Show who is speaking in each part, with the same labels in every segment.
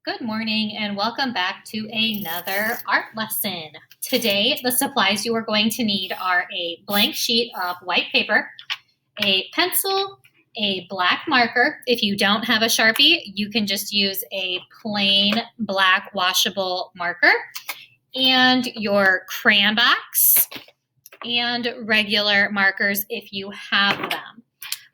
Speaker 1: Good morning and welcome back to another art lesson. Today, the supplies you are going to need are a blank sheet of white paper, a pencil, a black marker. If you don't have a Sharpie, you can just use a plain black washable marker, and your crayon box and regular markers if you have them.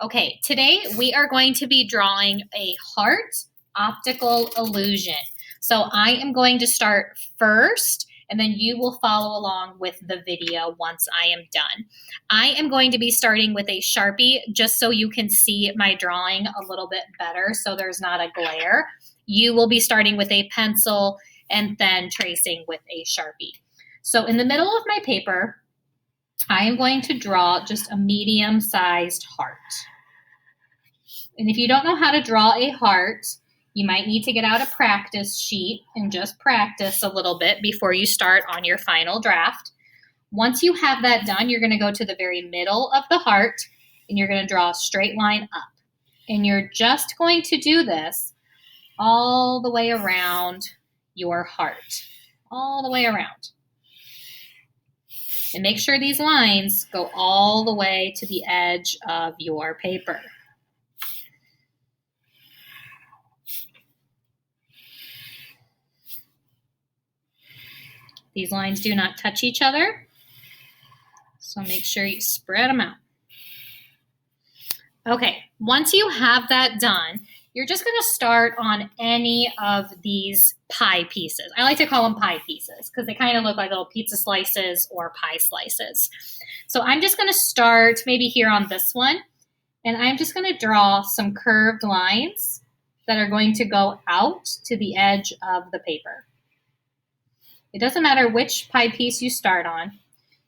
Speaker 1: Okay, today we are going to be drawing a heart optical illusion. So I am going to start first, and then you will follow along with the video once I am done. I am going to be starting with a Sharpie just so you can see my drawing a little bit better so there's not a glare. You will be starting with a pencil and then tracing with a Sharpie. So in the middle of my paper, I am going to draw just a medium-sized heart. And if you don't know how to draw a heart, you might need to get out a practice sheet and just practice a little bit before you start on your final draft. Once you have that done, you're going to go to the very middle of the heart and you're going to draw a straight line up. And you're just going to do this all the way around your heart, all the way around. And make sure these lines go all the way to the edge of your paper. These lines do not touch each other, so make sure you spread them out. Okay, once you have that done, you're just going to start on any of these pie pieces. I like to call them pie pieces because they kind of look like little pizza slices or pie slices. So I'm just going to start maybe here on this one, and I'm just going to draw some curved lines that are going to go out to the edge of the paper. It doesn't matter which pie piece you start on.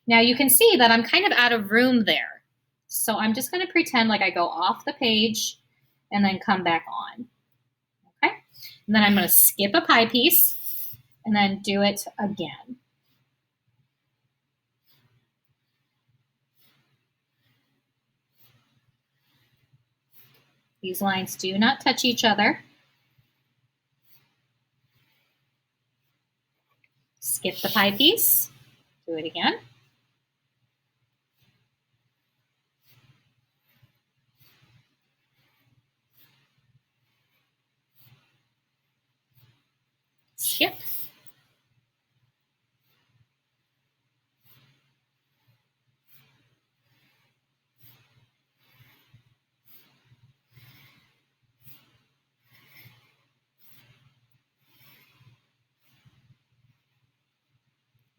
Speaker 1: Now you can see that I'm kind of out of room there. So I'm just going to pretend like I go off the page and then come back on. Okay? And then I'm going to skip a pie piece and then do it again. These lines do not touch each other. Skip the pie piece. Do it again. Skip.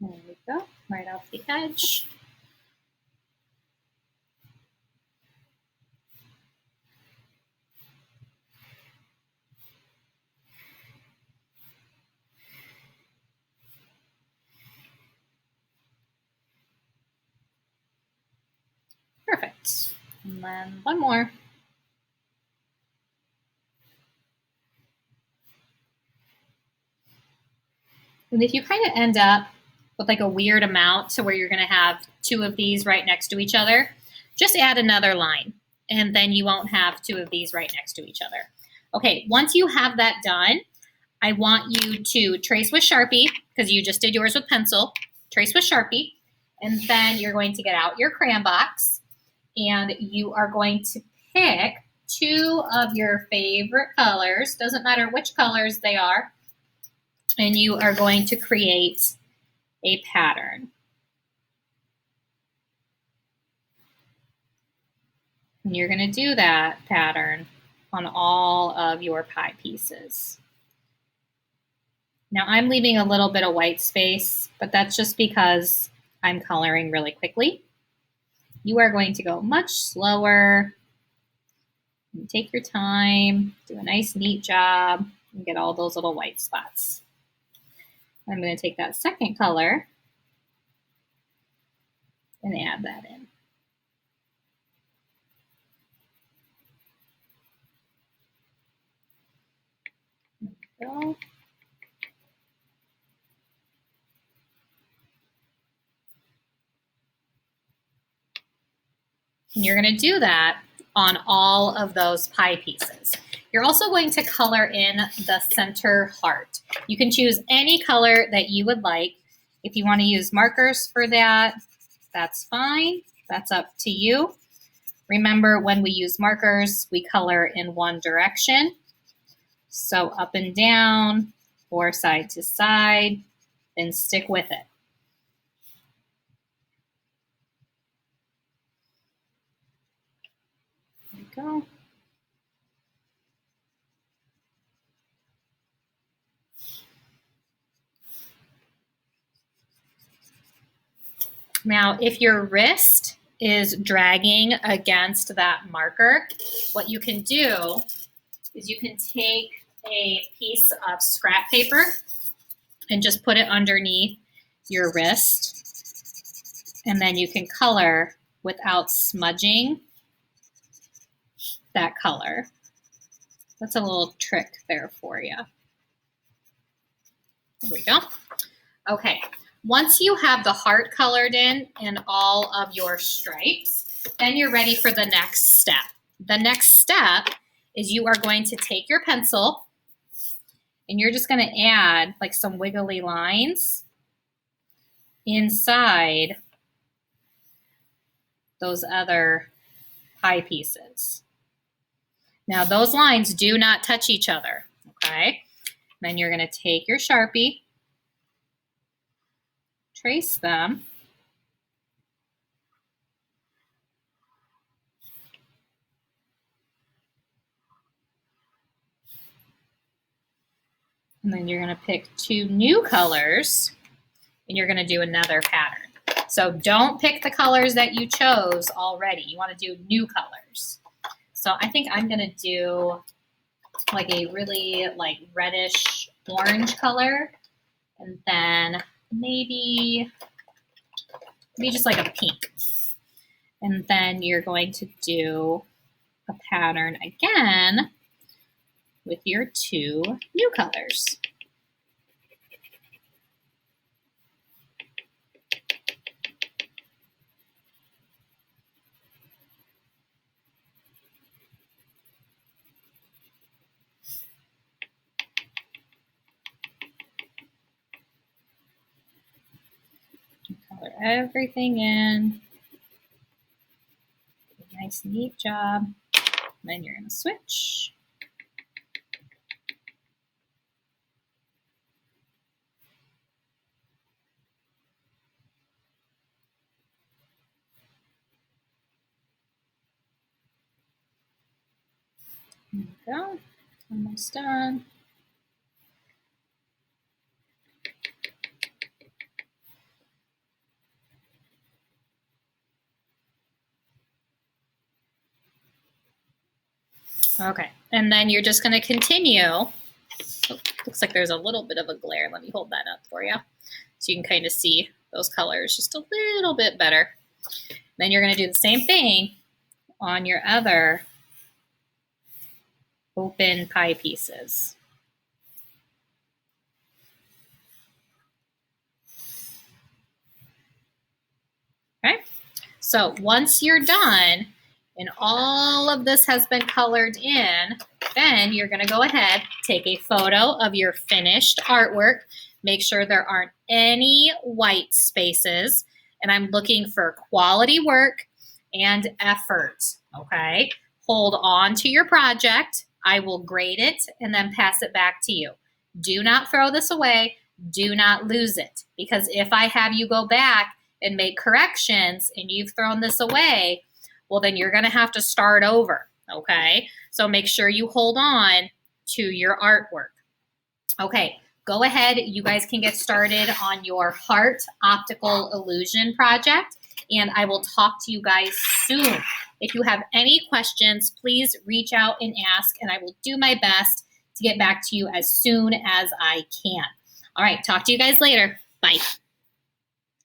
Speaker 1: There we go, right off the edge. Perfect. And then one more. And if you kind of end up with like a weird amount to where you're going to have two of these right next to each other, just add another line, and then you won't have two of these right next to each other. Okay, once you have that done, I want you to trace with Sharpie, because you just did yours with pencil. Trace with Sharpie, and then you're going to get out your crayon box, and you are going to pick two of your favorite colors. Doesn't matter which colors they are. And you are going to create a pattern. And you're going to do that pattern on all of your pie pieces. Now I'm leaving a little bit of white space, but that's just because I'm coloring really quickly. You are going to go much slower. Take your time, do a nice neat job, and get all those little white spots. I'm going to take that second color and add that in. There we go. And you're going to do that on all of those pie pieces. You're also going to color in the center heart. You can choose any color that you would like. If you want to use markers for that, that's fine. That's up to you. Remember, when we use markers, we color in one direction. So up and down or side to side, and stick with it. There we go. Now, if your wrist is dragging against that marker, what you can do is you can take a piece of scrap paper and just put it underneath your wrist, and then you can color without smudging that color. That's a little trick there for you. There we go. Okay, once you have the heart colored in and all of your stripes, then you're ready for the next step. The next step is you are going to take your pencil and you're just going to add like some wiggly lines inside those other pie pieces. Now those lines do not touch each other, okay? Then you're going to take your Sharpie, trace them, and then you're going to pick two new colors and you're going to do another pattern. So don't pick the colors that you chose already. You want to do new colors. So I think I'm going to do like a really like reddish orange color, and then maybe just like a pink. And then you're going to do a pattern again with your two new colors. Color everything in. Nice, neat job. Then you're going to switch. There we go. Almost done. Okay, and then you're just going to continue. Oh, looks like there's a little bit of a glare. Let me hold that up for you so you can kind of see those colors just a little bit better. Then you're going to do the same thing on your other open pie pieces. Okay, so once you're done and all of this has been colored in, then you're going to go ahead, take a photo of your finished artwork. Make sure there aren't any white spaces, and I'm looking for quality work and effort, okay? Hold on to your project. I will grade it and then pass it back to you. Do not throw this away. Do not lose it, because if I have you go back and make corrections and you've thrown this away, well, then you're going to have to start over, okay? So make sure you hold on to your artwork. Okay, go ahead. You guys can get started on your heart optical illusion project, and I will talk to you guys soon. If you have any questions, please reach out and ask, and I will do my best to get back to you as soon as I can. All right, talk to you guys later. Bye.